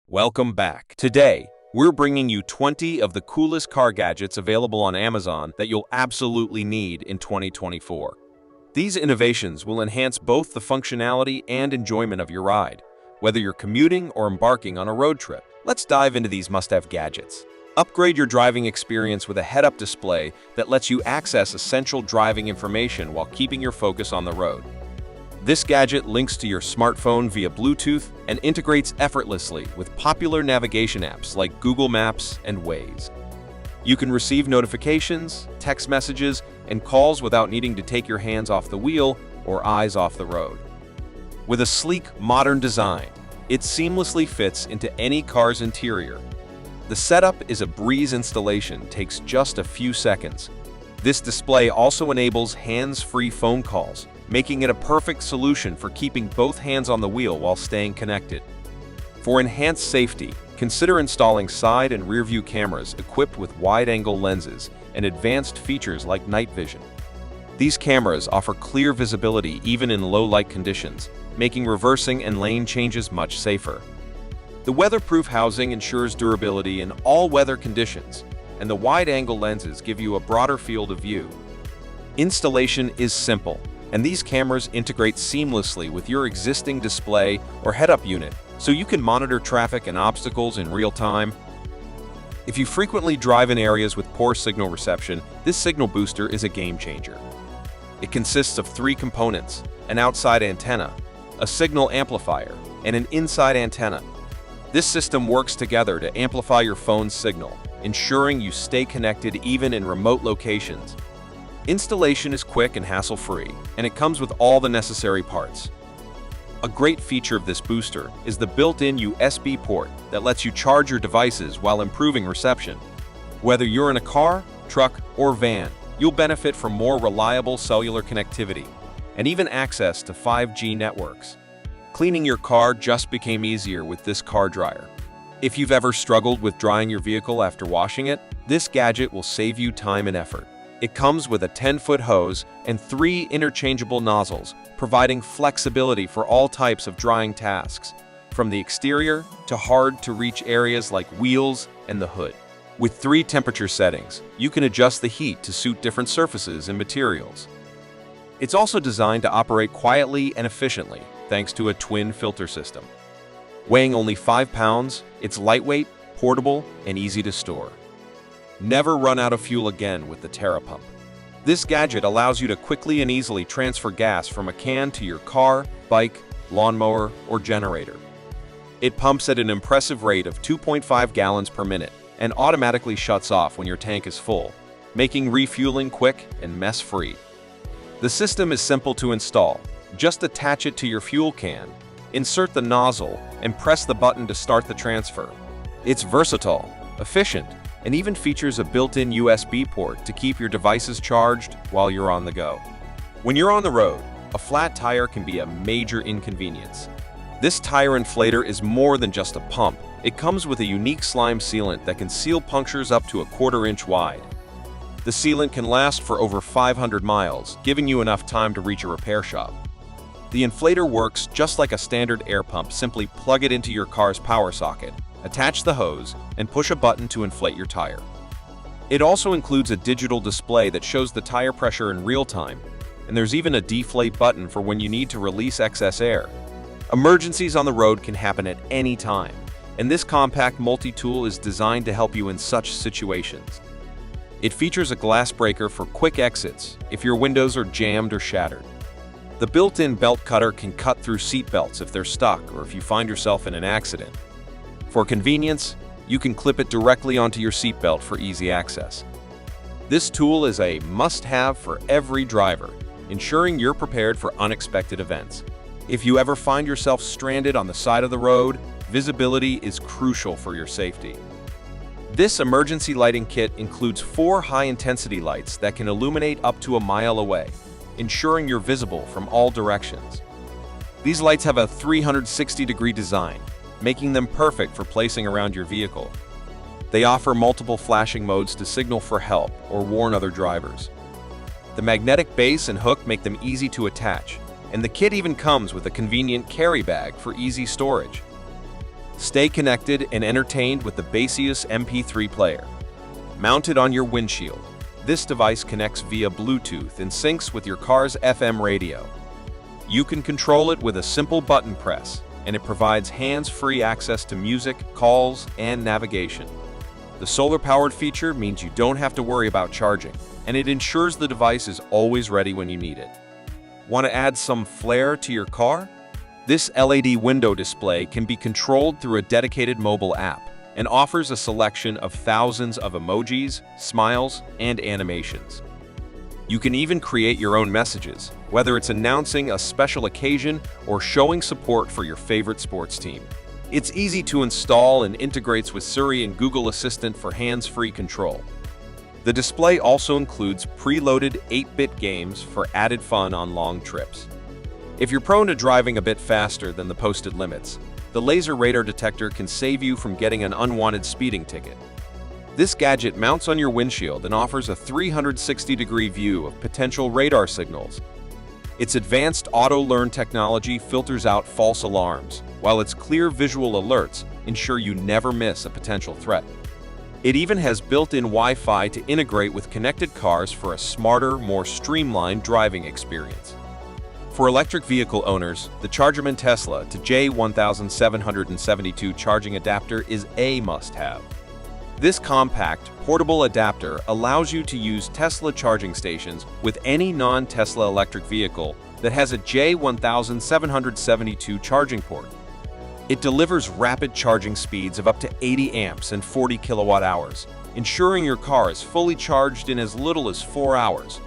Welcome back. Today, we're bringing you 20 of the coolest car gadgets available on Amazon that you'll absolutely need in 2024. These innovations will enhance both the functionality and enjoyment of your ride, whether you're commuting or embarking on a road trip. Let's dive into these must-have gadgets. Upgrade your driving experience with a HeadUp Display that lets you access essential driving information while keeping your focus on the road. This gadget links to your smartphone via Bluetooth and integrates effortlessly with popular navigation apps like Google Maps and Waze. You can receive notifications, text messages, and calls without needing to take your hands off the wheel or eyes off the road. With a sleek, modern design, it seamlessly fits into any car's interior. The setup is a breeze. Installation takes just a few seconds. This display also enables hands-free phone calls, making it a perfect solution for keeping both hands on the wheel while staying connected. For enhanced safety, consider installing side and rear view cameras equipped with wide-angle lenses and advanced features like night vision. These cameras offer clear visibility even in low-light conditions, making reversing and lane changes much safer. The weatherproof housing ensures durability in all weather conditions, and the wide-angle lenses give you a broader field of view. Installation is simple, and these cameras integrate seamlessly with your existing display or head-up unit, so you can monitor traffic and obstacles in real time. If you frequently drive in areas with poor signal reception, this signal booster is a game changer. It consists of 3 components: an outside antenna, a signal amplifier, and an inside antenna. This system works together to amplify your phone's signal, ensuring you stay connected even in remote locations. Installation is quick and hassle-free, and it comes with all the necessary parts. A great feature of this booster is the built-in USB port that lets you charge your devices while improving reception. Whether you're in a car, truck, or van, you'll benefit from more reliable cellular connectivity and even access to 5G networks. Cleaning your car just became easier with this car dryer. If you've ever struggled with drying your vehicle after washing it, this gadget will save you time and effort. It comes with a 10-foot hose and 3 interchangeable nozzles, providing flexibility for all types of drying tasks, from the exterior to hard-to-reach areas like wheels and the hood. With 3 temperature settings, you can adjust the heat to suit different surfaces and materials. It's also designed to operate quietly and efficiently, thanks to a twin filter system. Weighing only 5 pounds, it's lightweight, portable, and easy to store. Never run out of fuel again with the Terra Pump. This gadget allows you to quickly and easily transfer gas from a can to your car, bike, lawnmower, or generator. It pumps at an impressive rate of 2.5 gallons per minute and automatically shuts off when your tank is full, making refueling quick and mess-free. The system is simple to install. Just attach it to your fuel can, insert the nozzle, and press the button to start the transfer. It's versatile, efficient, and even features a built-in USB port to keep your devices charged while you're on the go. When you're on the road, a flat tire can be a major inconvenience. This tire inflator is more than just a pump. It comes with a unique slime sealant that can seal punctures up to a 1/4 inch wide. The sealant can last for over 500 miles, giving you enough time to reach a repair shop. The inflator works just like a standard air pump. Simply plug it into your car's power socket, attach the hose, and push a button to inflate your tire. It also includes a digital display that shows the tire pressure in real time, and there's even a deflate button for when you need to release excess air. Emergencies on the road can happen at any time, and this compact multi-tool is designed to help you in such situations. It features a glass breaker for quick exits if your windows are jammed or shattered. The built-in belt cutter can cut through seat belts if they're stuck or if you find yourself in an accident. For convenience, you can clip it directly onto your seatbelt for easy access. This tool is a must-have for every driver, ensuring you're prepared for unexpected events. If you ever find yourself stranded on the side of the road, visibility is crucial for your safety. This emergency lighting kit includes 4 high-intensity lights that can illuminate up to a mile away, ensuring you're visible from all directions. These lights have a 360-degree design, making them perfect for placing around your vehicle. They offer multiple flashing modes to signal for help or warn other drivers. The magnetic base and hook make them easy to attach, and the kit even comes with a convenient carry bag for easy storage. Stay connected and entertained with the Baseus MP3 player. Mounted on your windshield, this device connects via Bluetooth and syncs with your car's FM radio. You can control it with a simple button press, and it provides hands-free access to music, calls, and navigation. The solar-powered feature means you don't have to worry about charging, and it ensures the device is always ready when you need it. Want to add some flair to your car? This LED window display can be controlled through a dedicated mobile app and offers a selection of thousands of emojis, smiles, and animations. You can even create your own messages, whether it's announcing a special occasion or showing support for your favorite sports team. It's easy to install and integrates with Siri and Google Assistant for hands-free control. The display also includes preloaded 8-bit games for added fun on long trips. If you're prone to driving a bit faster than the posted limits, the laser radar detector can save you from getting an unwanted speeding ticket. This gadget mounts on your windshield and offers a 360-degree view of potential radar signals. Its advanced auto-learn technology filters out false alarms, while its clear visual alerts ensure you never miss a potential threat. It even has built-in Wi-Fi to integrate with connected cars for a smarter, more streamlined driving experience. For electric vehicle owners, the Chargerman Tesla to J1772 charging adapter is a must-have. This compact, portable adapter allows you to use Tesla charging stations with any non-Tesla electric vehicle that has a J1772 charging port. It delivers rapid charging speeds of up to 80 amps and 40 kilowatt hours, ensuring your car is fully charged in as little as 4 hours.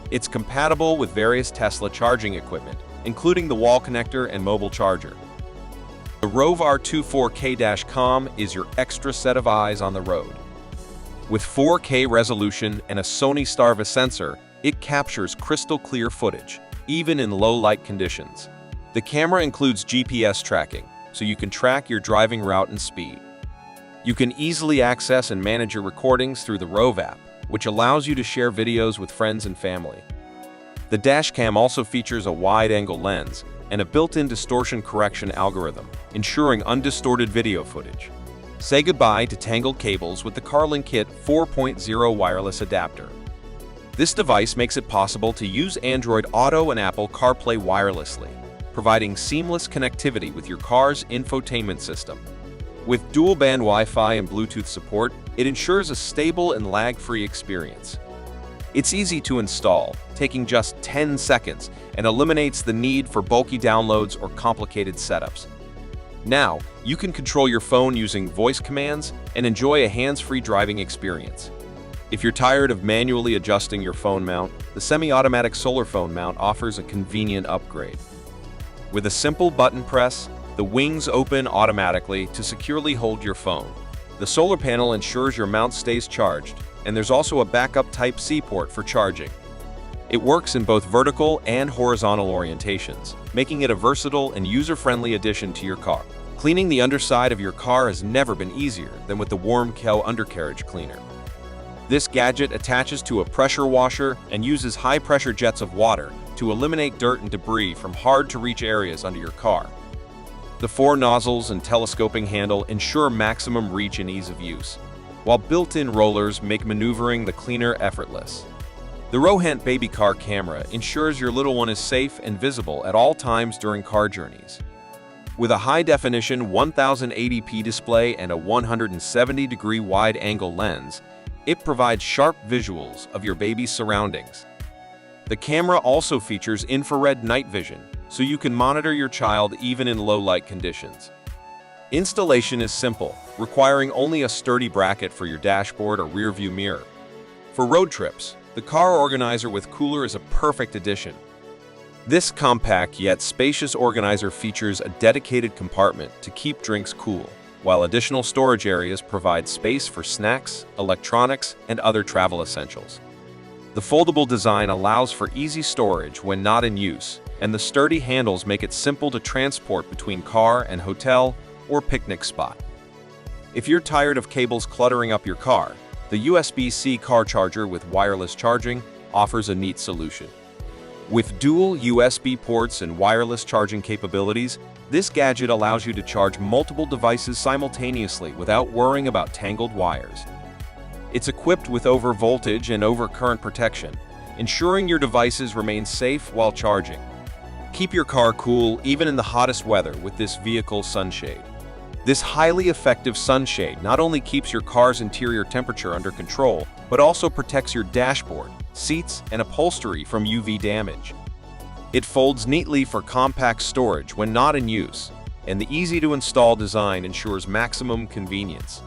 It's compatible with various Tesla charging equipment, including the wall connector and mobile charger. The Rovar 24K-Com is your extra set of eyes on the road. With 4K resolution and a Sony Starvis sensor, it captures crystal clear footage, even in low light conditions. The camera includes GPS tracking, so you can track your driving route and speed. You can easily access and manage your recordings through the Rove app, which allows you to share videos with friends and family. The dashcam also features a wide-angle lens and a built-in distortion correction algorithm, ensuring undistorted video footage. Say goodbye to tangled cables with the Carlin Kit 4.0 wireless adapter. This device makes it possible to use Android Auto and Apple CarPlay wirelessly, providing seamless connectivity with your car's infotainment system. With dual-band Wi-Fi and Bluetooth support, it ensures a stable and lag-free experience. It's easy to install, taking just 10 seconds, and eliminates the need for bulky downloads or complicated setups. Now, you can control your phone using voice commands and enjoy a hands-free driving experience. If you're tired of manually adjusting your phone mount, the semi-automatic solar phone mount offers a convenient upgrade. With a simple button press, the wings open automatically to securely hold your phone. The solar panel ensures your mount stays charged, and there's also a backup Type-C port for charging. It works in both vertical and horizontal orientations, making it a versatile and user-friendly addition to your car. Cleaning the underside of your car has never been easier than with the Warm-Kel Undercarriage Cleaner. This gadget attaches to a pressure washer and uses high-pressure jets of water to eliminate dirt and debris from hard-to-reach areas under your car. The 4 nozzles and telescoping handle ensure maximum reach and ease of use, while built-in rollers make maneuvering the cleaner effortless. The Rohent baby car camera ensures your little one is safe and visible at all times during car journeys. With a high-definition 1080p display and a 170-degree wide-angle lens, it provides sharp visuals of your baby's surroundings. The camera also features infrared night vision, so you can monitor your child even in low-light conditions. Installation is simple, requiring only a sturdy bracket for your dashboard or rear-view mirror. For road trips, the car organizer with cooler is a perfect addition. This compact yet spacious organizer features a dedicated compartment to keep drinks cool, while additional storage areas provide space for snacks, electronics, and other travel essentials. The foldable design allows for easy storage when not in use, and the sturdy handles make it simple to transport between car and hotel or picnic spot. If you're tired of cables cluttering up your car, the USB-C Car Charger with wireless charging offers a neat solution. With dual USB ports and wireless charging capabilities, this gadget allows you to charge multiple devices simultaneously without worrying about tangled wires. It's equipped with over-voltage and over-current protection, ensuring your devices remain safe while charging. Keep your car cool even in the hottest weather with this vehicle sunshade. This highly effective sunshade not only keeps your car's interior temperature under control, but also protects your dashboard, seats, and upholstery from UV damage. It folds neatly for compact storage when not in use, and the easy-to-install design ensures maximum convenience.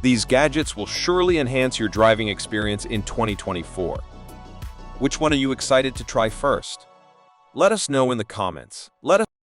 These gadgets will surely enhance your driving experience in 2024. Which one are you excited to try first? Let us know in the comments.